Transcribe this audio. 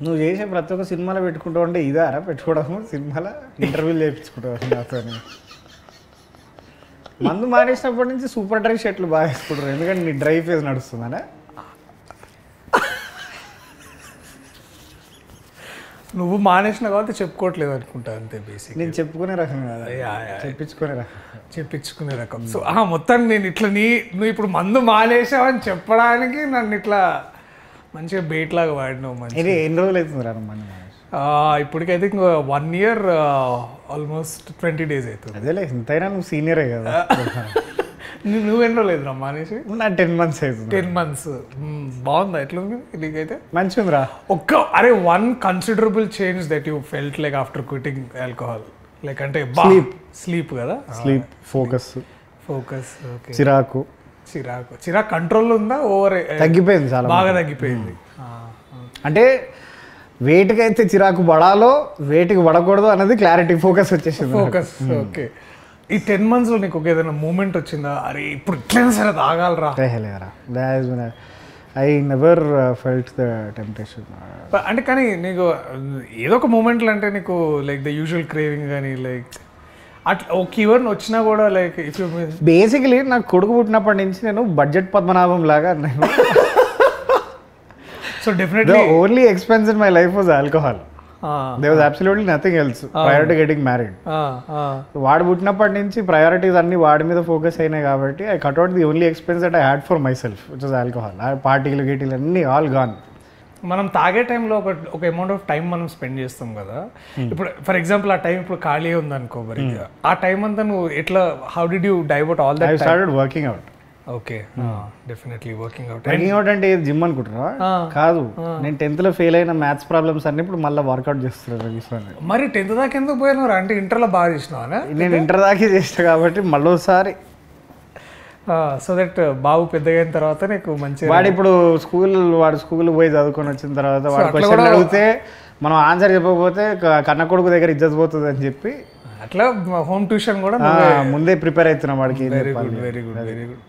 నువ్వు చేసే ప్రతి ఒక్క సినిమాలో పెట్టుకుంటావు అంటే ఇదారా పెట్టుకోవడము సినిమాలో ఇంటర్వ్యూలు చేయించుకుంటావు నాతో మందు మానేసినప్పటి నుంచి సూపర్ డ్రై షర్ట్లు బాగా వేసుకుంటారు ఎందుకంటే నీ డ్రై ఫేస్ నడుస్తుందనే నువ్వు మానేసిన కాబట్టి చెప్పుకోవట్లేదు అనుకుంటా అంతే బేసిక్. నేను చెప్పుకునే రకం కదా చెప్పించుకునే రకం. సో మొత్తం నేను ఇట్లా నువ్వు ఇప్పుడు మందు మానేసావని చెప్పడానికి నన్ను ఇట్లా మంచిగా బేట్ లాగా వాడినావు. మంచి ఎన్ని రోజులు అవుతుంది రా మందు ఇప్పటికైతే ఇంకా 1 year ఆల్మోస్ట్ 20 days అవుతుంది. అదేలే ఇంతైనా నువ్వు సీనియరే కదా. నువ్వెన్నో లేదురా మానేసి? నా 10 months అవుతుంది. 10 months బాగుందా ఎట్లుంది నీకైతే? మంచిగా ఉందిరా. One considerable change that you felt like after quitting alcohol like అంటే స్లీప్ కదా, స్లీప్, ఫోకస్ చిరాకు కంట్రోల్ ఉందా? ఓవర్ తగ్గిపోయింది, చాలా బాగా తగ్గిపోయింది. అంటే వేటికి అయితే చిరాకు పడాలో వేటికి పడకూడదు అన్నది క్లారిటీ, ఫోకస్ వచ్చేసింది. Focus okay. ఈ 10 months లో నీకు ఏదైనా మూమెంట్ వచ్చిందా, అరే ఇప్పుడు ఇట్లైనా సరే తాగాలరా? I never felt the temptation. అంటే కానీ నీకు ఏదో ఒక మూమెంట్లు అంటే నీకు లైక్ ద యూజువల్ క్రేవింగ్ కానీ లైక్ అట్లా ఒక ఈవెంట్ వచ్చినా కూడా లైక్ ఇఫ్ యూ బేసికలీ నాకు కొడుకు పుట్టినప్పటి నుంచి నేను బడ్జెట్ పద్మనాభం లాగా నేను so definitely only expense in my life was alcohol. There was absolutely nothing else prior to getting married. వాడు పుట్టినప్పటి నుంచి ప్రయారిటీస్ అన్ని వాడి మీద ఫోకస్ అయినాయి కాబట్టి I cut out the only expense that I had for my self which was alcohol. పార్టీలు గీటీలు అన్నీ ఆల్ గాన్. మనం తాగే టైంలో ఒక అమౌంట్ ఆఫ్ టైం మనం స్పెండ్ చేస్తాం కదా. ఇప్పుడు ఫర్ ఎగ్జాంపుల్ ఆ టైం ఇప్పుడు ఖాళీ ఉందనుకో, మరి ఆ టైం అంతా నువ్వు ఎట్లా, how did you divert all that? I started working out. Okay, definitely working out. Working out అంటే జిమ్ అనుకుంటున్నా? కాదు, నేను 10th లో ఫెయిల్ అయిన మ్యాథ్స్ ప్రాబ్లమ్స్ అన్ని ఇప్పుడు మళ్ళీ వర్కౌట్ చేస్తున్నాను. మరి 10th దాకా ఎందుకు పోయినారు? అంటే ఇంటర్లో బాగా చేసినావా? నేను ఇంటర్ దాకా చేసిన కాబట్టి మళ్ళీ ఒకసారి సో దట్ బాబు పెద్దగా అయిన తర్వాత నీకు మంచి వాడు ఇప్పుడు వాడు స్కూల్ పోయి చదువుకొని వచ్చిన తర్వాత వాడు క్వశ్చన్ అడిగితే మనం ఆన్సర్ చెప్పకపోతే కన్న కొడుకు దగ్గర ఇజ్జత్ పోతుంది అని చెప్పి అట్లా హోమ్ ట్యూషన్ కూడా ముందే ప్రిపేర్ అవుతున్నాం వాడికి. Very good.